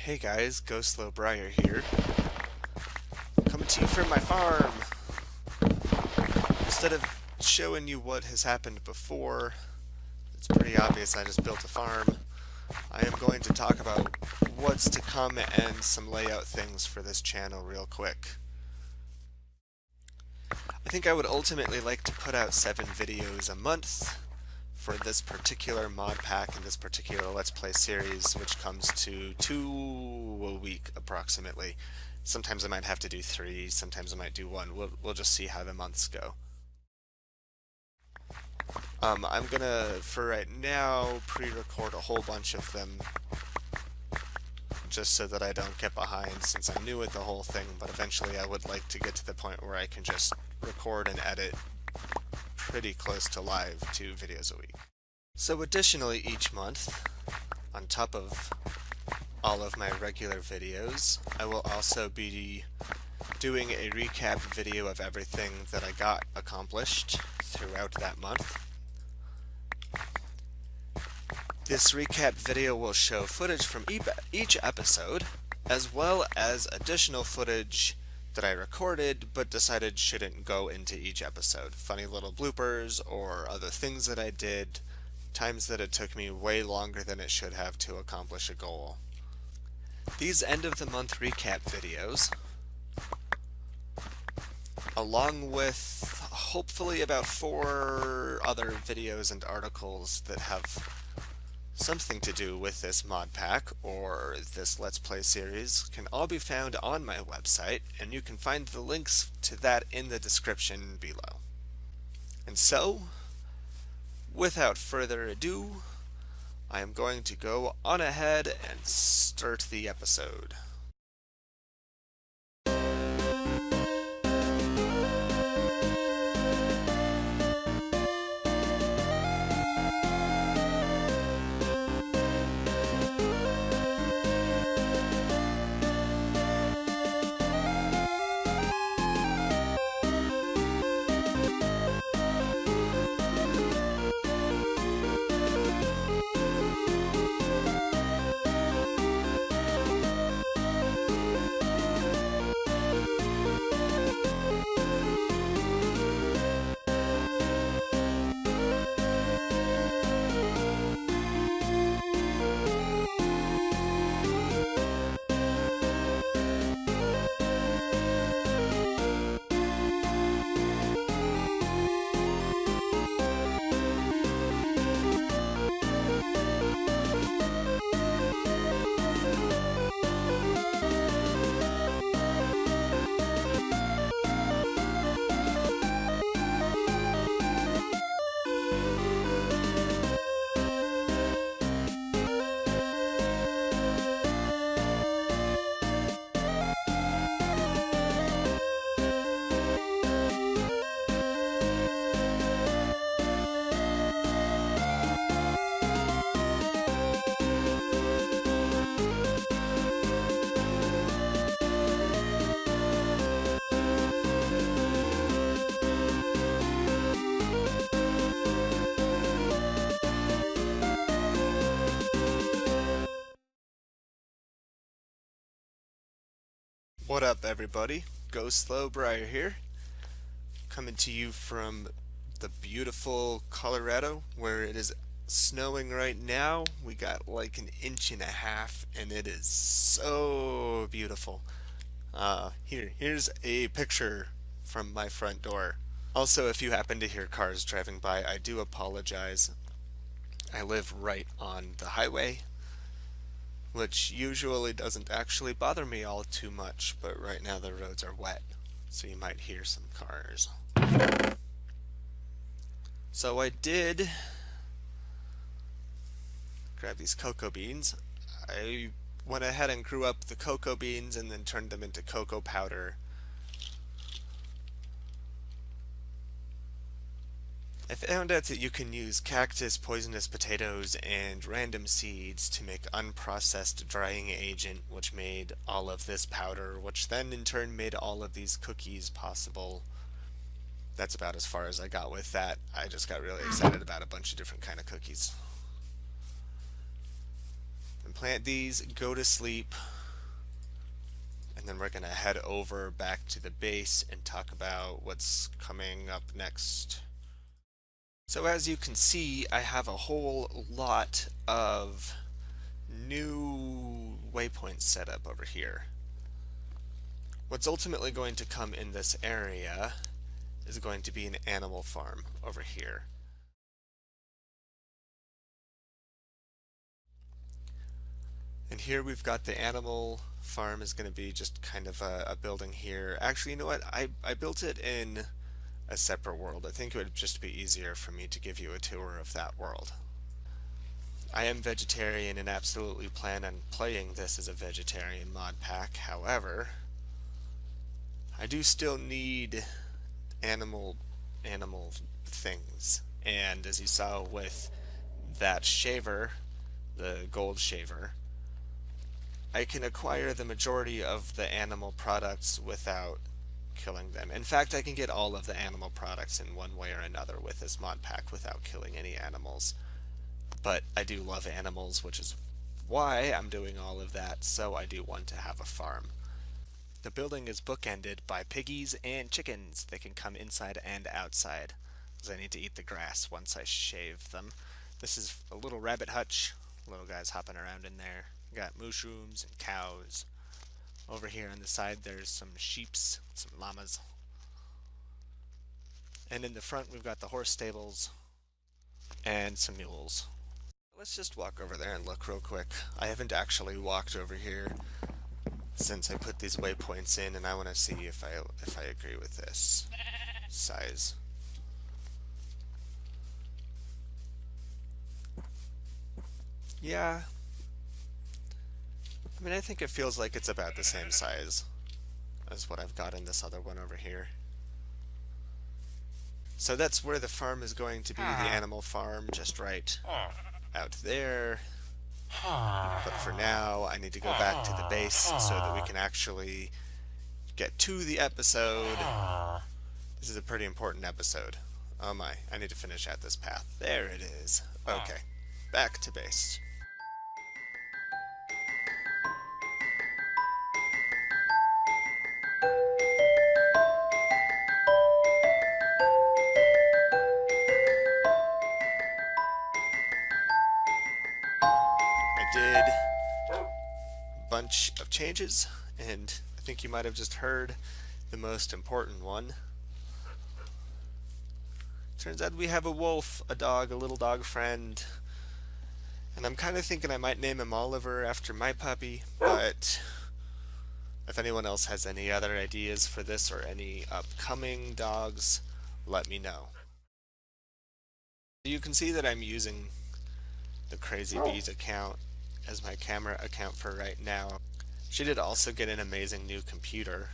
Hey guys, Gocleau Vanilla here, coming to you from my farm. Instead of showing you what has happened before, it's pretty obvious I just built a farm. I am going to talk about what's to come and some layout things for this channel real quick. I think I would ultimately like to put out 7 videos a month for this particular mod pack and this particular Let's Play series, which comes to 2 a week approximately. Sometimes I might have to do 3, sometimes I might do 1. We'll just see how the months go. I'm gonna, for right now, pre-record a whole bunch of them just so that I don't get behind since I'm new at the whole thing, but eventually I would like to get to the point where I can just record and edit pretty close to live 2 videos a week. So additionally each month, on top of all of my regular videos, I will also be doing a recap video of everything that I got accomplished throughout that month. This recap video will show footage from each episode, as well as additional footage that I recorded but decided shouldn't go into each episode. Funny little bloopers or other things that I did, times that it took me way longer than it should have to accomplish a goal. These end of the month recap videos, along with hopefully about 4 other videos and articles that have something to do with this mod pack or this Let's Play series, can all be found on my website, and you can find the links to that in the description below. And so, without further ado, I am going to go on ahead and start the episode. What up everybody, Gocleau Vanilla here, coming to you from the beautiful Colorado where it is snowing right now. We got like 1.5 inches and it is so beautiful. Here's a picture from my front door. Also, if you happen to hear cars driving by, I do apologize. I live right on the highway, which usually doesn't actually bother me all too much, but right now the roads are wet, so you might hear some cars. So I did grab these cocoa beans. I went ahead and grew up the cocoa beans and then turned them into cocoa powder. I found out that you can use cactus, poisonous potatoes, and random seeds to make unprocessed drying agent, which made all of this powder, which then in turn made all of these cookies possible. That's about as far as I got with that. I just got really excited about a bunch of different kind of cookies. and plant these, go to sleep, and then we're going to head over back to the base and talk about what's coming up next. So as you can see, I have a whole lot of new waypoints set up over here. What's ultimately going to come in this area is going to be an animal farm over here. And here we've got the animal farm is going to be just kind of a building here. Actually, you know what? I built it in a separate world. I think it would just be easier for me to give you a tour of that world. I am vegetarian and absolutely plan on playing this as a vegetarian mod pack. However, I do still need animal things. And as you saw with that shaver, the gold shaver, I can acquire the majority of the animal products without killing them. In fact, I can get all of the animal products in one way or another with this mod pack without killing any animals. But I do love animals, which is why I'm doing all of that, so I do want to have a farm. The building is bookended by piggies and chickens. They can come inside and outside, because I need to eat the grass once I shave them. This is a little rabbit hutch. Little guys hopping around in there. Got mushrooms and cows. Over here on the side there's some sheeps, some llamas. And in the front we've got the horse stables and some mules. Let's just walk over there and look real quick. I haven't actually walked over here since I put these waypoints in, and I want to see if I agree with this size. Yeah, I mean, I think it feels like it's about the same size as what I've got in this other one over here. So that's where the farm is going to be, the animal farm, just right out there. But for now, I need to go back to the base so that we can actually get to the episode. This is a pretty important episode. Oh my, I need to finish out this path. There it is. Okay, back to base. I did a bunch of changes, and I think you might have just heard the most important one. Turns out we have a wolf, a dog, a little dog friend, and I'm kind of thinking I might name him Oliver after my puppy, but if anyone else has any other ideas for this or any upcoming dogs, let me know. You can see that I'm using the Crazy Bees account as my camera account for right now. She did also get an amazing new computer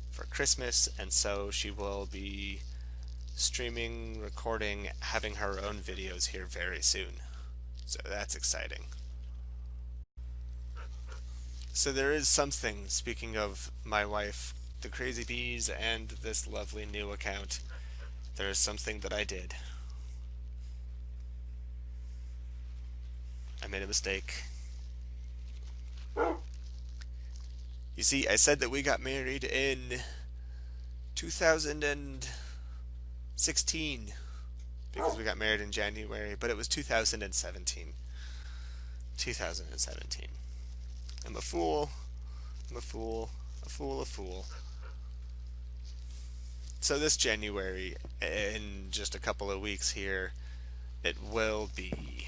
for Christmas, and so she will be streaming, recording, having her own videos here very soon. So that's exciting. So there is something, speaking of my wife, the Crazy Bees, and this lovely new account, there is something that I did. I made a mistake. You see, I said that we got married in 2016 because we got married in January, but it was 2017. 2017. I'm a fool. I'm a fool. A fool, a fool. So this January, in just a couple of weeks here, it will be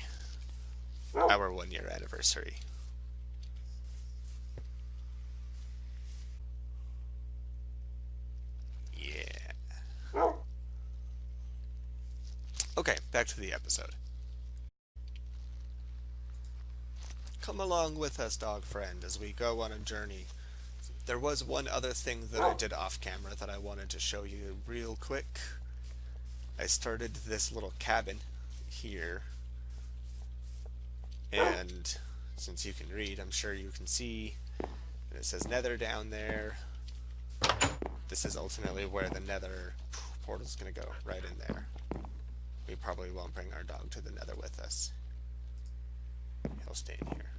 our 1-year anniversary. Yeah. Okay, back to the episode. Come along with us, dog friend, as we go on a journey. There was one other thing that I did off camera that I wanted to show you real quick. I started this little cabin here, and since you can read, I'm sure you can see, and it says nether down there. This is ultimately where the nether portal is going to go, right in there. We probably won't bring our dog to the nether with us. He'll stay in here.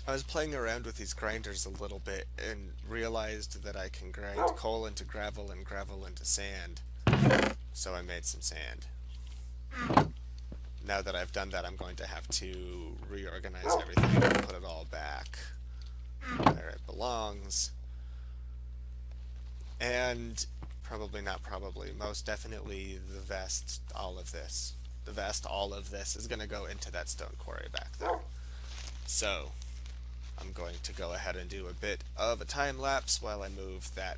I was playing around with these grinders a little bit and realized that I can grind coal into gravel and gravel into sand. So I made some sand. Now that I've done that, I'm going to have to reorganize everything and put it all back where it belongs. And probably not probably, most definitely the vest, all of this. The vest, all of this is going to go into that stone quarry back there. So I'm going to go ahead and do a bit of a time lapse while I move that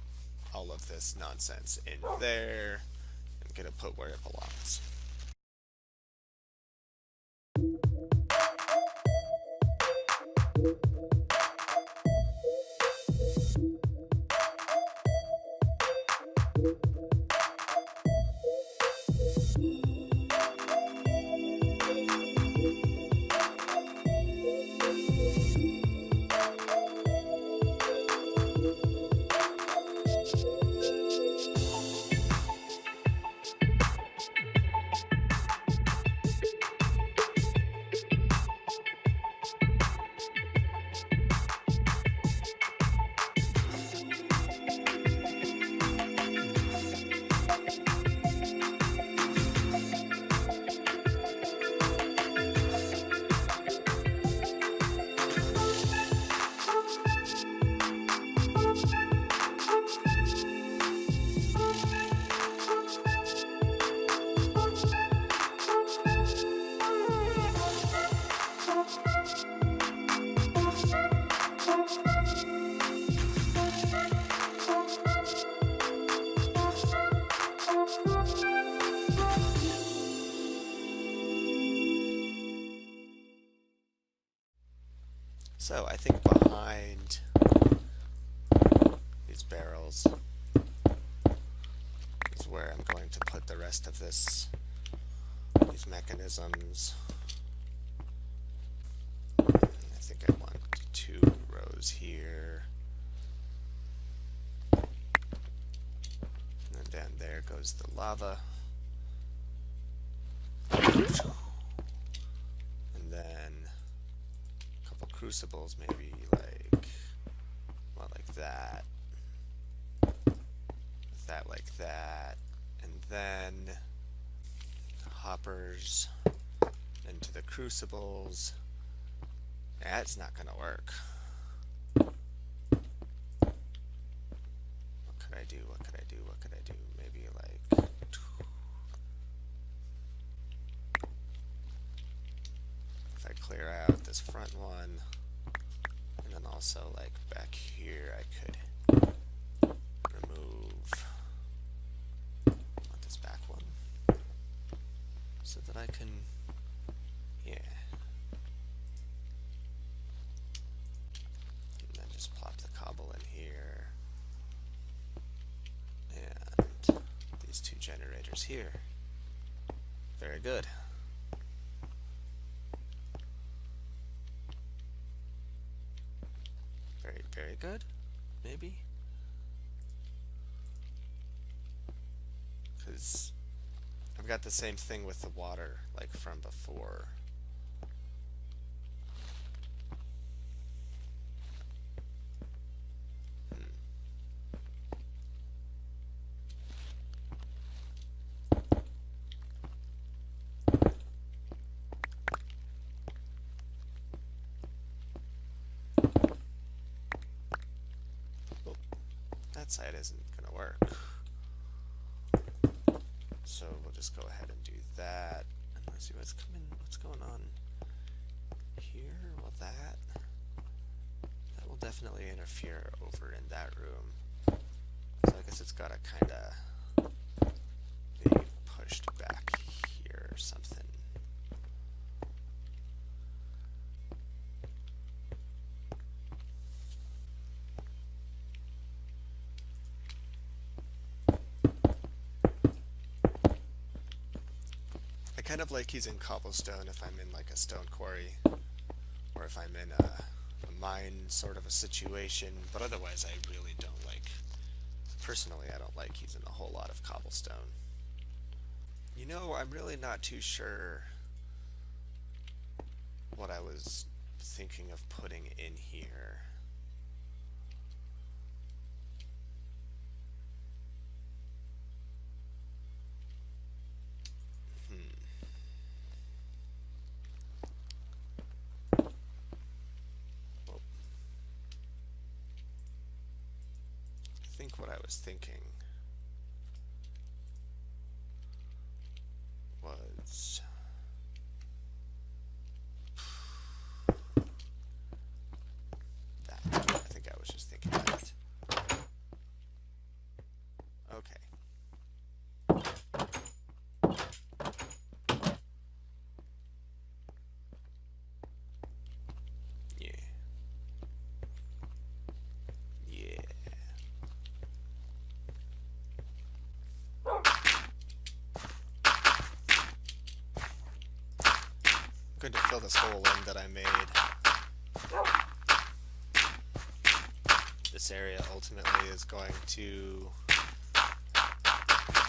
all of this nonsense in there and get it put where it belongs. So I think behind these barrels is where I'm going to put the rest of these mechanisms. I think I want 2 rows here. And then there goes the lava. And then a couple crucibles, maybe like that. That like that. And then hoppers into the crucibles. That's not gonna work. What could I do? What could I do? What could I do? Maybe like if I clear out this front one, and then also like back here I could remove this back one so that I can, yeah. And then just plop the cobble in here. And these 2 generators here. Very good. Very, very good. Maybe. Because I've got the same thing with the water, like from before. That side isn't going to work. So we'll just go ahead and do that. And let's see what's going on here. Well, that will definitely interfere over in that room. So I guess it's got to kind of be pushed back here or something. I kind of like using cobblestone if I'm in like a stone quarry, or if I'm in a mine sort of a situation, but otherwise I really don't like, personally I don't like using a whole lot of cobblestone. You know, I'm really not too sure what I was thinking of putting in here? Well, I think what I was thinking was that. I think I was just thinking that. Okay. Yeah. Yeah. I'm going to fill this hole in that I made. This area ultimately is going to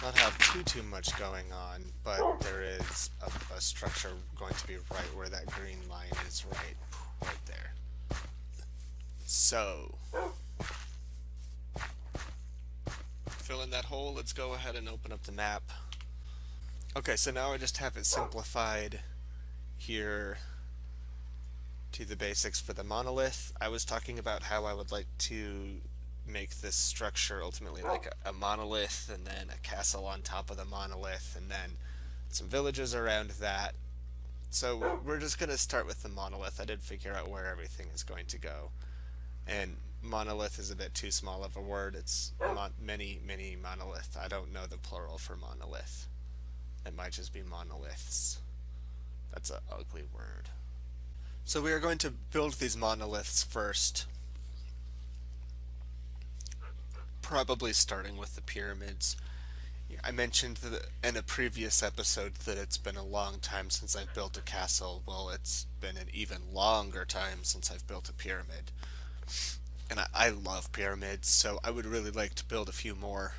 not have too much going on, but there is a structure going to be right where that green line is, right there. So, fill in that hole. Let's go ahead and open up the map. Okay, so now I just have it simplified here to the basics for the monolith. I was talking about how I would like to make this structure ultimately like a monolith, and then a castle on top of the monolith, and then some villages around that. So we're just going to start with the monolith. I did figure out where everything is going to go. And monolith is a bit too small of a word. It's many monolith. I don't know the plural for monolith. It might just be monoliths. That's an ugly word. So we are going to build these monoliths first. Probably starting with the pyramids. I mentioned in a previous episode that it's been a long time since I've built a castle. Well, it's been an even longer time since I've built a pyramid. And I love pyramids, so I would really like to build a few more.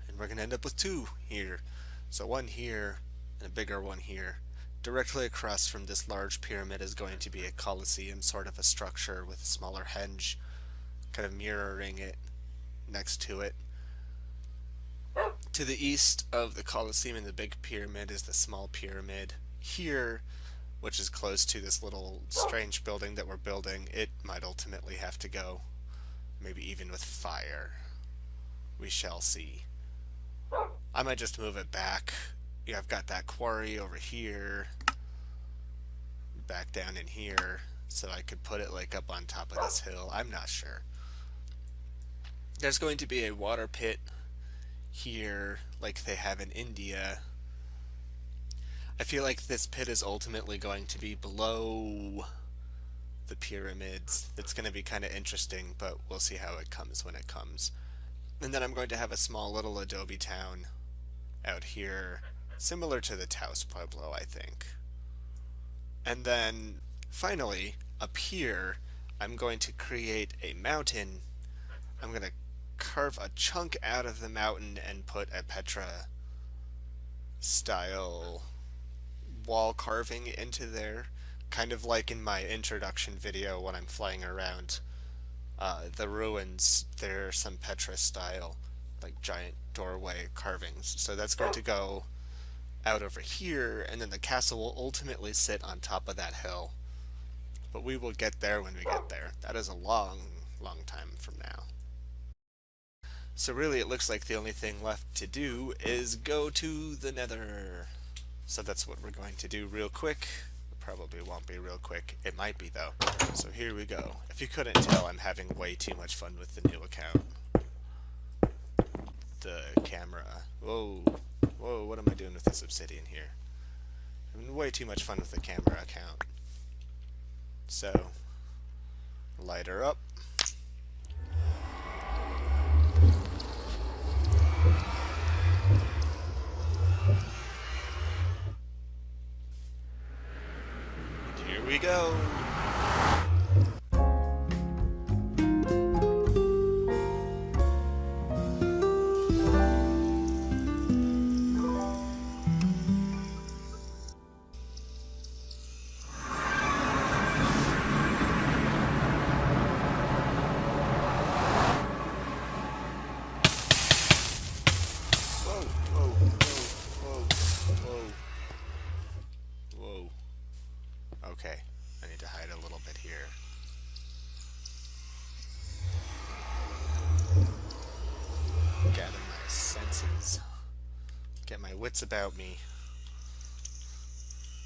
And we're going to end up with 2 here. So one here, and a bigger one here. Directly across from this large pyramid is going to be a Colosseum sort of a structure with a smaller henge, kind of mirroring it next to it. To the east of the Colosseum and the big pyramid is the small pyramid. Here, which is close to this little strange building that we're building, it might ultimately have to go. Maybe even with fire. We shall see. I might just move it back. Yeah, I've got that quarry over here. Back down in here. So I could put it like up on top of this hill. I'm not sure. There's going to be a water pit here like they have in India. I feel like this pit is ultimately going to be below the pyramids. It's going to be kind of interesting, but we'll see how it comes when it comes. And then I'm going to have a small little adobe town out here, similar to the Taos Pueblo, I think. And then finally, up here, I'm going to create a mountain. I'm going to carve a chunk out of the mountain and put a Petra style wall carving into there, kind of like in my introduction video when I'm flying around the ruins. There are some Petra style like giant doorway carvings, so that's going to go out over here, and then the castle will ultimately sit on top of that hill, but we will get there when we get there. That is a long time from now. So really it looks like the only thing left to do is go to the nether. So that's what we're going to do real quick. It probably won't be real quick. It might be though. So here we go. If you couldn't tell, I'm having way too much fun with the new account. The camera. Whoa, what am I doing with this obsidian here? I'm having way too much fun with the camera account. So, light her up. Here we go. Okay, I need to hide a little bit here. Gather my senses. Get my wits about me.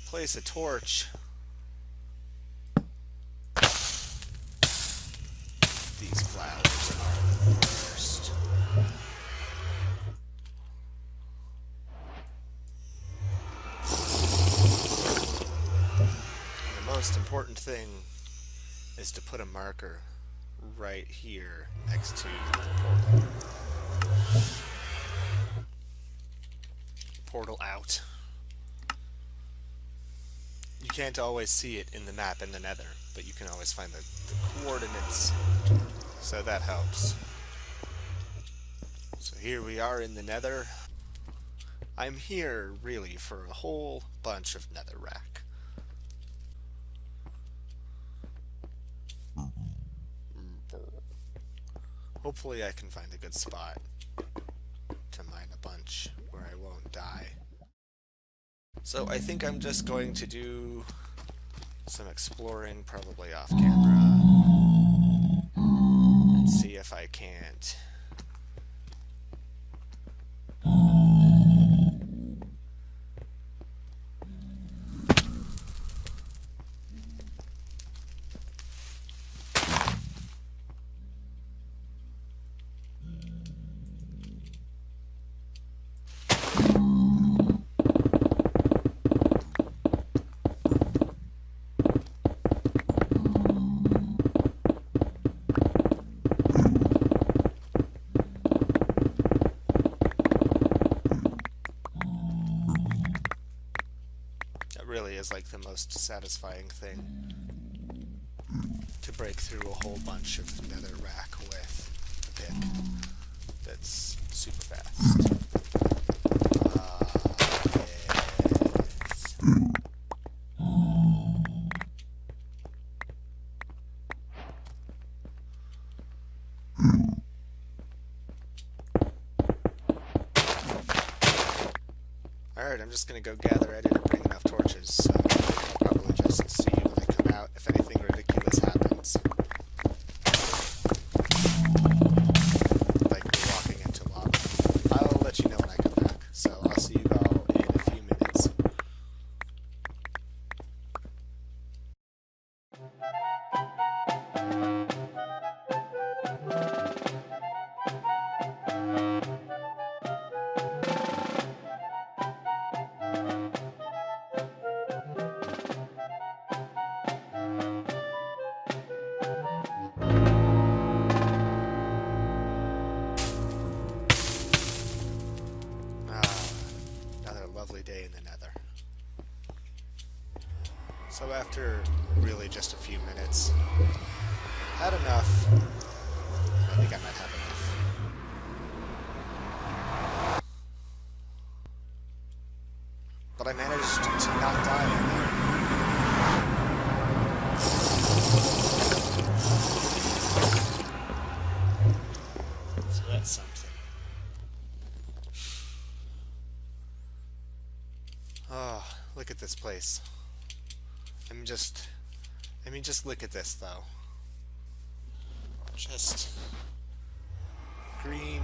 Place a torch. These flowers are the worst. And the most important thing is to put a marker right here next to the portal. Portal out. You can't always see it in the map in the nether, but you can always find the coordinates, so that helps. So here we are in the nether. I'm here, really, for a whole bunch of netherrack. Hopefully I can find a good spot to mine a bunch where I won't die. So I think I'm just going to do some exploring, probably off camera, and see if I can't really is like the most satisfying thing, to break through a whole bunch of netherrack with a pick that's super fast. Yes. Alright, I'm just gonna go gather. I didn't bring enough torches, so I'll probably just see you when I come out if anything ridiculous happens. Like me walking into lava. I'll let you know when I come back, so I'll see you all in a few minutes. Another lovely day in the nether. So after really just a few minutes, had enough. I think I might have enough. But I managed to not die in there. So that's something. Oh, look at this place. I mean, just look at this, though. Just green,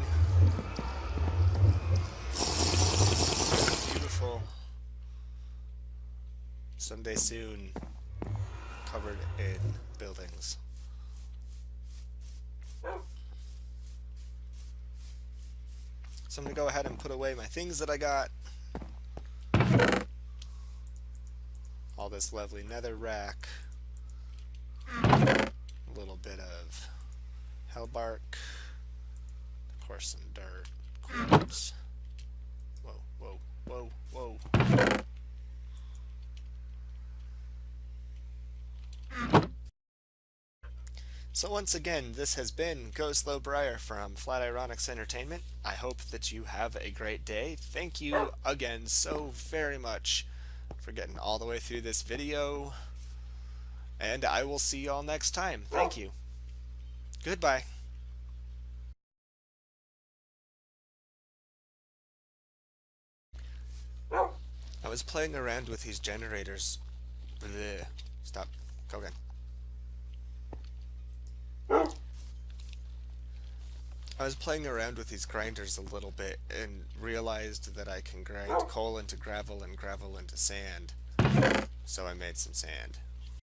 beautiful. Someday soon, covered in buildings. So I'm gonna go ahead and put away my things that I got. All this lovely netherrack. A little bit of hellbark. Of course, some dirt. Quartz. Whoa, whoa, whoa, whoa. So once again, this has been Gocleau from Flatironix Entertainment. I hope that you have a great day. Thank you again so very much for getting all the way through this video. And I will see you all next time. Thank you. Goodbye. I was playing around with these generators. Bleh. Stop. Go again. I was playing around with these grinders a little bit and realized that I can grind coal into gravel and gravel into sand. So I made some sand.